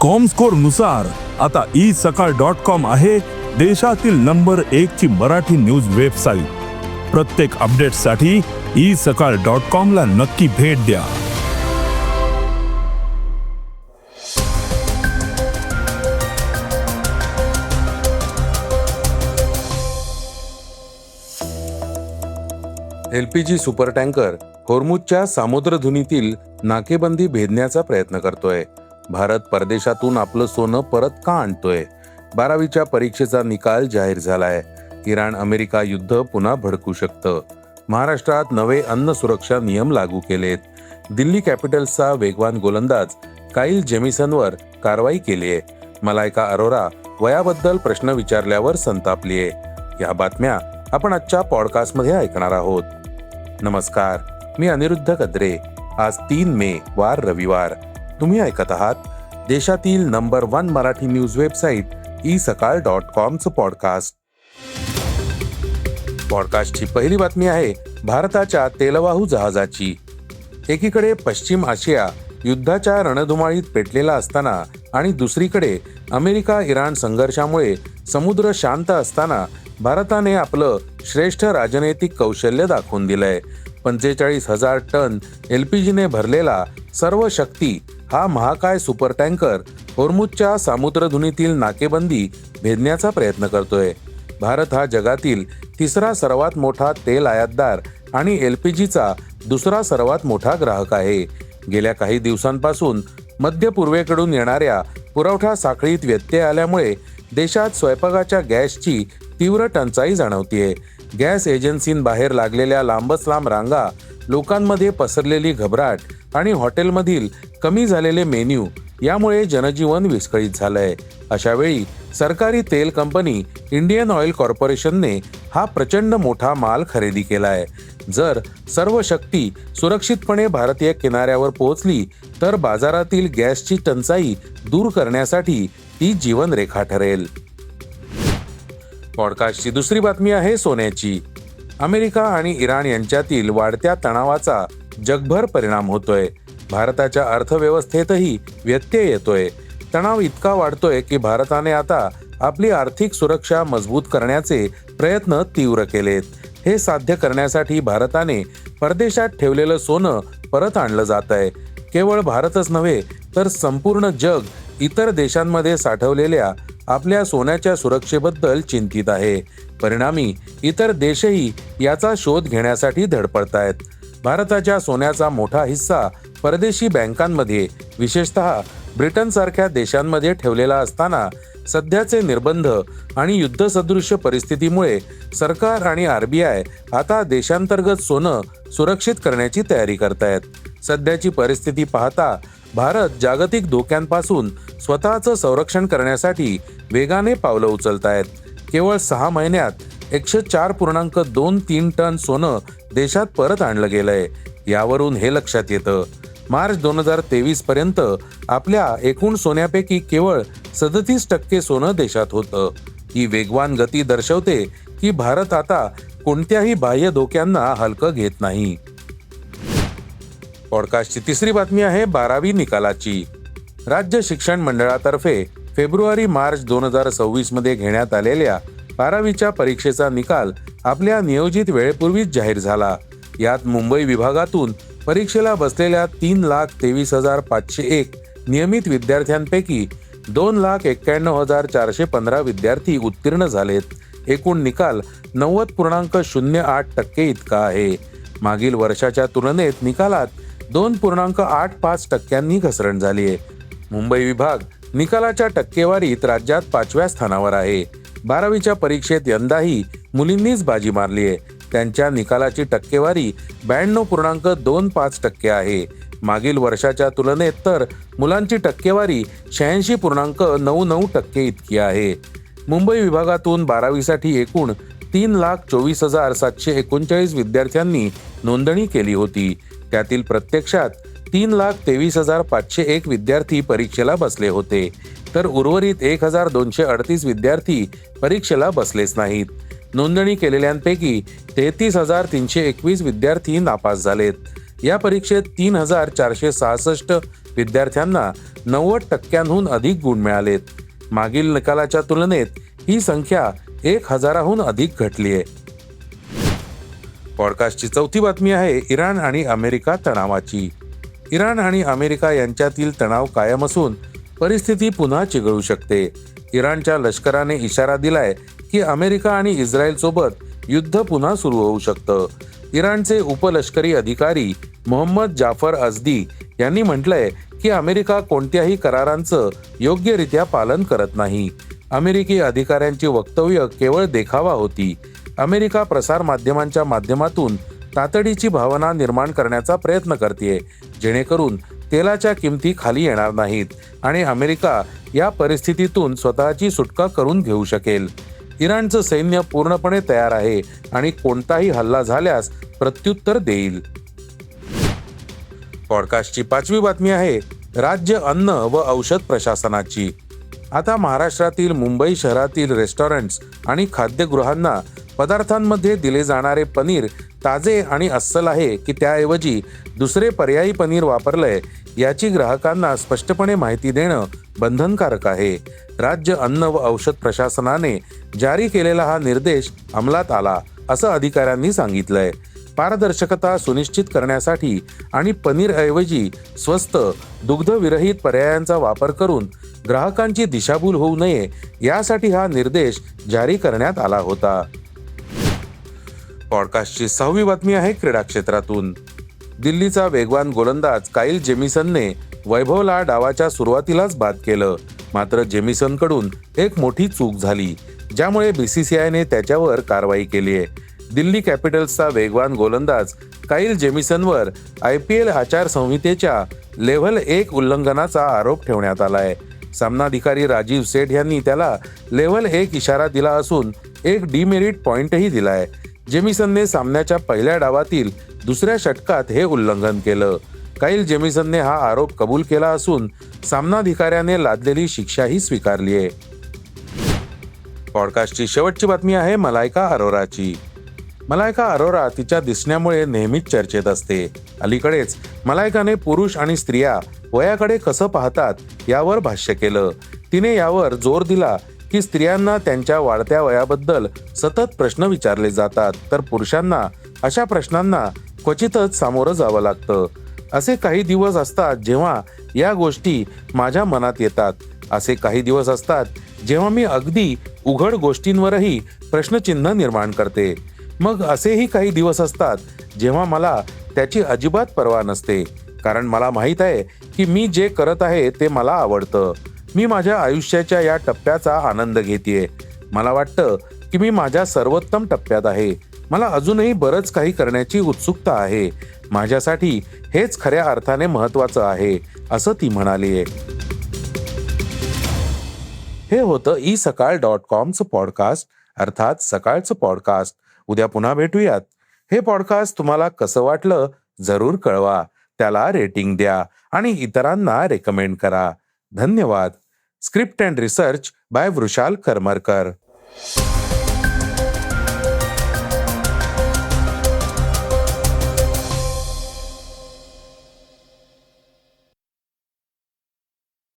Comscore नुसार आता isakal.com आहे देशातील नंबर 1 ची मराठी न्यूज वेबसाईट। प्रत्येक अपडेटसाठी isakal.com ला नक्की भेट द्या। LPG सुपर टँकर होर्मुझच्या सामुद्रधुनीतील नाकेबंदी भेदण्याचा प्रयत्न करतोय। भारत परदेशातून आपलं सोनं परत का आणतोय? 12वीच्या परीक्षेचा निकाल जाहीर झालाय। इराण अमेरिका युद्ध पुन्हा भडकू शकतं। महाराष्ट्रात नवे अन्न सुरक्षा नियम लागू केलेत। दिल्ली कॅपिटल्सचा वेगवान गोलंदाज काईल जेमिसनवर कारवाई केलीये। मलायका अरोरा वयाबद्दल प्रश्न विचारल्यावर संतापलीये। या बातम्या आपण आजच्या पॉडकास्टमध्ये ऐकणार आहोत। नमस्कार, मी अनिरुद्ध कद्रे। आज 3 मे वार रविवार। तुम्ही ऐकत आहात देशातील number 1 Marathi news website isakal.com चं पॉडकास्ट। पॉडकास्टची पहिली बातमी आहे भारताच्या तेलवाहू जहाजाची। एकीकडे पश्चिम आशिया युद्धाच्या रणधुमाळीत पेटलेला असताना आणि दुसरीकडे अमेरिका इराण संघर्षामुळे समुद्र शांत असताना भारताने आपलं श्रेष्ठ राजनैतिक कौशल्य दाखवून दिलंय। 45,000 टन LPGने भरलेला सर्व शक्ती हा महाकाय सुपर टँकर होर्मुझच्या सामुद्रधुनीतील नाकेबंदी भेदण्याचा प्रयत्न करतोय। भारत हा जगातील तिसरा सर्वात मोठा तेल आयातदार आणि LPGचा दुसरा सर्वात मोठा ग्राहक आहे। गेल्या काही दिवसांपासून मध्य पूर्वेकडून येणाऱ्या पुरवठा साखळीत व्यत्यय आल्यामुळे देशात स्वयंपाकाच्या गॅसची तीव्र टंचाई जाणवतीये। गॅस एजन्सींबाहेर लागलेल्या लांबच लांब रांगा, लोकांमध्ये पसरलेली घबराट आणि हॉटेलमधील कमी झालेले मेन्यू यामुळे जनजीवन विस्कळीत झालंय। अशा वेळी सरकारी तेल कंपनी इंडियन ऑइल कॉर्पोरेशनने हा प्रचंड मोठा माल खरेदी केलाय। जर सर्व शक्ती सुरक्षितपणे भारतीय किनाऱ्यावर पोहोचली तर बाजारातील गॅसची टंचाई दूर करण्यासाठी ती जीवनरेखा ठरेल। पॉडकास्टची दुसरी बातमी आहे सोन्याची। अमेरिका आणि इराण यांच्यातील वाढत्या तणावाचा जगभर परिणाम होतोय। भारताच्या अर्थव्यवस्थेतही व्यत्यय येतोय। तणाव इतका वाढतोय की भारताने आता आपली आर्थिक सुरक्षा मजबूत करण्याचे प्रयत्न तीव्र केलेत। हे साध्य करण्यासाठी भारताने परदेशात ठेवलेलं सोनं परत आणलं जात आहे। केवळ भारतच नव्हे तर संपूर्ण जग इतर देशांमध्ये साठवलेल्या आपल्या सोन्याच्या सुरक्षेबद्दल चिंतित आहे। परिणामी इतर देशही याचा शोध घेण्यासाठी धडपडतायत। भारताच्या सोन्याचा मोठा हिस्सा परदेशी बँकांमध्ये, विशेषतः ब्रिटनसारख्या देशांमध्ये ठेवलेला असताना सध्याचे निर्बंध आणि युद्धसदृश्य परिस्थितीमुळे सरकार आणि RBI आता देशांतर्गत सोनं सुरक्षित करण्याची तयारी करतायत। सध्याची परिस्थिती पाहता भारत जागतिक धोक्यांपासून स्वतःचं संरक्षण करण्यासाठी वेगाने पावलं उचलतायत। केवळ 6 महिन्यात 104.23 टन सोनं देशात परत आणलं गेलंय। यावरून हे लक्षात येतं मार्च 2023 पर्यंत आपल्या एकूण सोन्यापैकी केवळ 37% सोनं देशात होतं। ही वेगवान गती दर्शवते की भारत आता कोणत्याही बाह्य धोक्यांना हलकं घेत नाही। पॉडकास्टची तिसरी बातमी आहे 12वी निकालाची। राज्य शिक्षण मंडळातर्फे फेब्रुवारी-मार्च 2026 मध्ये घेण्यात आलेल्या 12वीच्या परीक्षेचा निकाल आपल्या नियोजित वेळेपूर्वीच जाहीर झाला। यात मुंबई विभागातून परीक्षेला बसलेल्या 3,23,501 नियमित विद्यार्थ्यांपैकी 2,91,415 विद्यार्थी उत्तीर्ण झालेत। एकूण निकाल 90.08% इतका आहे। मागील वर्षाच्या तुलनेत निकालात 2.85% घसरण झाली आहे। मुंबई विभाग निकालाच्या टक्केवारीत राज्यात 5व्या स्थानावर आहे। 12वीच्या परीक्षेत यंदाही मुलींनीच बाजी मारली आहे। त्यांच्या निकालाची टक्केवारी 92.25% आहे। मागील वर्षाच्या तुलनेत तर मुलांची टक्केवारी 86.99% इतकी आहे। मुंबई विभागातून 12वीसाठी एकूण 3,24,739 विद्यार्थ्यांनी नोंदणी केली होती। त्यातील प्रत्यक्षात 3,23,501 विद्यार्थी परीक्षेला बसले होते, तर उर्वरित 1,238 विद्यार्थी परीक्षेला बसलेच नाहीत। नोंदणी केलेल्यांपैकी 33,321 विद्यार्थी नापास झालेत। या परीक्षेत 3,466 विद्यार्थ्यांना 90% अधिक गुण मिळालेत. मागील निकालाच्या तुलनेत ही संख्या 1,000हून अधिक घटली आहे. पॉडकास्टची चौथी बातमी आहे इराण आणि अमेरिका तणावाची. इराण आणि अमेरिका यांच्यातील तणाव कायम असून परिस्थिती पुन्हा चिघळू शकते. इराणच्या लष्कराने इशारा दिलाय की अमेरिका आणि इस्रायल सोबत युद्ध पुन्हा सुरू होऊ शकतं. इराणचे उपलष्करी अधिकारी मोहम्मद जाफर अझदी यांनी म्हटलंय की अमेरिका कोणत्याही करारांचं योग्यरित्या पालन करत नाही. अमेरिकी अधिकाऱ्यांची वक्तव्य केवळ देखावा होती. अमेरिका प्रसार माध्यमांच्या माध्यमातून तातडीची भावना निर्माण करण्याचा प्रयत्न करते, जेणेकरून तेलाच्या किमती खाली येणार नाहीत आणि अमेरिका या परिस्थितीतून स्वतःची सुटका करून घेऊ शकेल. इराणचं सैन्य पूर्णपणे तयार आहे आणि कोणताही हल्ला झाल्यास प्रत्युत्तर देईल. पॉडकास्टची पाचवी बातमी आहे राज्य अन्न व औषध प्रशासनाची. आता महाराष्ट्रातील मुंबई शहरातील रेस्टॉरंट्स आणि खाद्यगृहांना पदार्थांमध्ये दिले जाणारे पनीर ताजे आणि अस्सल आहे की त्याऐवजी दुसरे पर्यायी पनीर वापरलंय याची ग्राहकांना स्पष्टपणे माहिती देणं बंधनकारक आहे. राज्य अन्न व औषध प्रशासनाने जारी केलेला हा निर्देश अंमलात आला असं अधिकाऱ्यांनी सांगितलंय. पारदर्शकता सुनिश्चित करण्यासाठी आणि पनीरऐवजी स्वस्त दुग्धविरहित पर्यायांचा वापर करून ग्राहकांची दिशाभूल होऊ नये यासाठी हा निर्देश जारी करण्यात आला होता. पॉडकास्टची सहावी बातमी आहे क्रीडा क्षेत्रातून. दिल्लीचा वेगवान गोलंदाज काईल जेमिसनने वैभवला डावाच्या सुरुवातीलाच बाद केलं. मात्र जेमिसनकडून एक मोठी चूक झाली, ज्यामुळे BCCIने त्याच्यावर कारवाई केली आहे. दिल्ली कॅपिटल्सचा वेगवान गोलंदाज काईल जेमिसनवर IPL आचारसंहितेच्या लेव्हल 1 उल्लंघनाचा आरोप ठेवण्यात आलाय. सामनाधिकारी राजीव सेठ यांनी त्याला लेव्हल 1 इशारा दिला असून एक डिमेरिट पॉइंटही दिलाय. जेमिसनने सामन्याच्या पहिल्या डावातील दुसऱ्या षटकात हे उल्लंघन केलं. काईल जेमिसनने हा आरोप कबूल केला असून सामनाधिकाऱ्याने लादलेली शिक्षाही स्वीकारली आहे. पॉडकास्टची शेवटची बातमी आहे मलायका अरोराची. मलायका अरोरा तिच्या दिसण्यामुळे नेहमीच चर्चेत असते. अलीकडेच मलायकाने पुरुष आणि स्त्रिया वयाकडे कसं पाहतात यावर भाष्य केलं. तिने यावर जोर दिला की स्त्रियांना त्यांच्या वाढत्या वयाबद्दल सतत प्रश्न विचारले जातात, तर पुरुषांना अशा प्रश्नांना क्वचितच सामोरं जावं लागतं. असे काही दिवस असतात जेव्हा या गोष्टी माझ्या मनात येतात. असे काही दिवस असतात जेव्हा मी अगदी उघड गोष्टींवरही प्रश्नचिन्ह निर्माण करते. मग असेही काही दिवस असतात जेव्हा मला त्याची अजिबात पर्वा नसते, कारण मला माहीत आहे की मी जे करत आहे ते मला आवडतं. मी माझ्या आयुष्याच्या या टप्प्याचा आनंद घेतेय. मला वाटतं की मी माझ्या सर्वोत्तम टप्प्यात आहे. मला अजूनही बरंच काही करण्याची उत्सुकता आहे. माझ्यासाठी हेच खऱ्या अर्थाने महत्त्वाचं आहे, असं ती म्हणाली. हे होतं isakal.comचं पॉडकास्ट, अर्थात सकाळचं पॉडकास्ट. उद्या पुन्हा भेटूयात. हे पॉडकास्ट तुम्हाला कसं वाटलं जरूर कळवा. त्याला रेटिंग द्या आणि इतरांना रेकमेंड करा. धन्यवाद. Script and research by Vrushal Karmarkar.